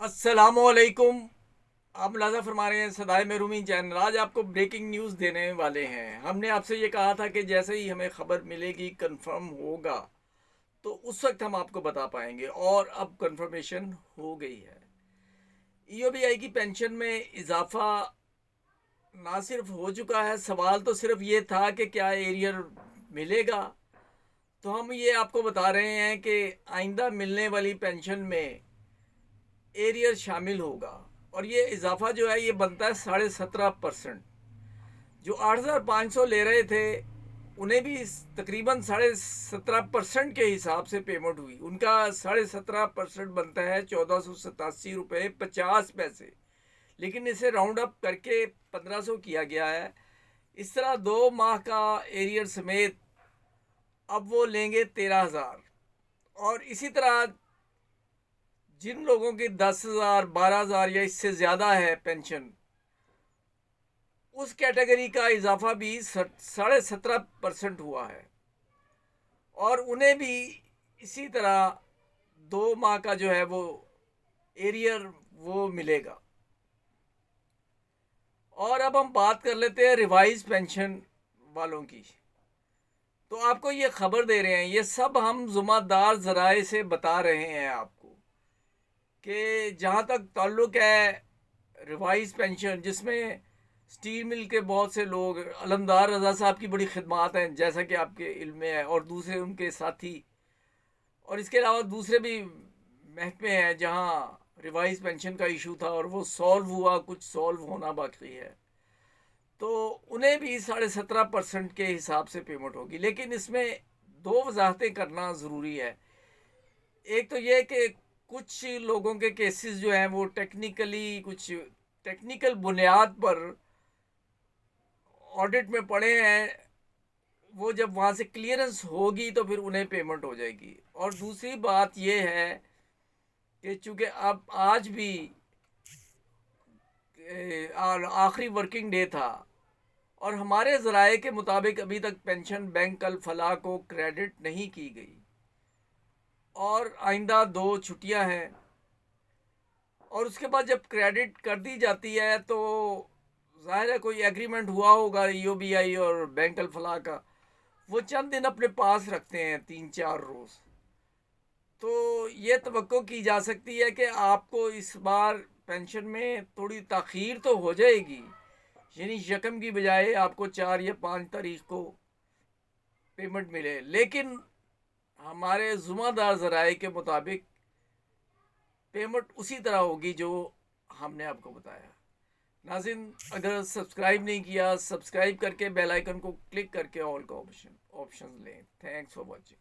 अस्सलामुअलैकुम। आप मुलाज़ा फरमा रहे हैं सदाए महरूमी चैनल। आज आपको ब्रेकिंग न्यूज़ देने वाले हैं। हमने आपसे ये कहा था कि जैसे ही हमें ख़बर मिलेगी, कंफर्म होगा, तो उस वक्त हम आपको बता पाएंगे, और अब कंफर्मेशन हो गई है। ईओबीआई की पेंशन में इजाफा ना सिर्फ हो चुका है, सवाल तो सिर्फ ये था कि क्या एरियर मिलेगा। तो हम ये आपको बता रहे हैं कि आइंदा मिलने वाली पेंशन में एरियर शामिल होगा, और ये इजाफा जो है ये बनता है 17.5%। जो 8,500 ले रहे थे उन्हें भी तकरीबन 17.5% के हिसाब से पेमेंट हुई। उनका 17.5% बनता है 1487 रुपये 50 पैसे, लेकिन इसे राउंड अप करके 1500 किया गया है। इस तरह 2 माह का एरियर समेत अब वो लेंगे 13,000। और इसी तरह जिन लोगों की 10,000 12,000 या इससे ज़्यादा है पेंशन, उस कैटेगरी का इजाफा भी 17.5% हुआ है, और उन्हें भी इसी तरह 2 माह का जो है वो एरियर वो मिलेगा। और अब हम बात कर लेते हैं रिवाइज पेंशन वालों की। तो आपको ये खबर दे रहे हैं, ये सब हम जुम्मेदार ज़राए से बता रहे हैं आपको, कि जहाँ तक ताल्लुक़ है रिवाइज पेंशन, जिसमें स्टील मिल के बहुत से लोग, अलमदार रज़ा साहब की बड़ी खिदमात हैं जैसा कि आपके इल्म में है, और दूसरे उनके साथी, और इसके अलावा दूसरे भी महकमे हैं जहाँ रिवाइज पेंशन का इशू था और वो सॉल्व हुआ, कुछ सॉल्व होना बाकी है। तो उन्हें भी 17.5% के हिसाब से पेमेंट होगी। लेकिन इसमें दो वजाहतें करना ज़रूरी है। एक तो ये कि कुछ लोगों के केसेस जो हैं वो टेक्निकली, कुछ टेक्निकल बुनियाद पर ऑडिट में पड़े हैं, वो जब वहाँ से क्लियरेंस होगी तो फिर उन्हें पेमेंट हो जाएगी। और दूसरी बात ये है कि चूँकि अब आज भी आखिरी वर्किंग डे था, और हमारे ज़राए के मुताबिक अभी तक पेंशन बैंक अल फलाह को क्रेडिट नहीं की गई, और आइंदा 2 छुट्टियां हैं। और उसके बाद जब क्रेडिट कर दी जाती है तो ज़ाहिर है कोई एग्रीमेंट हुआ होगा ईओबीआई और बैंक अल फलाह का, वो चंद दिन अपने पास रखते हैं, 3-4 रोज़। तो ये तवक्को की जा सकती है कि आपको इस बार पेंशन में थोड़ी ताख़ीर तो हो जाएगी, यानी यकम की बजाय आपको 4 या 5 तारीख को पेमेंट मिले। लेकिन हमारे ज़ुम्मेदार ज़राए के मुताबिक पेमेंट उसी तरह होगी जो हमने आपको बताया। नाज़रीन, अगर सब्सक्राइब नहीं किया, सब्सक्राइब करके बेल आइकन को क्लिक करके ऑल का ऑप्शन लें। Thanks for watching.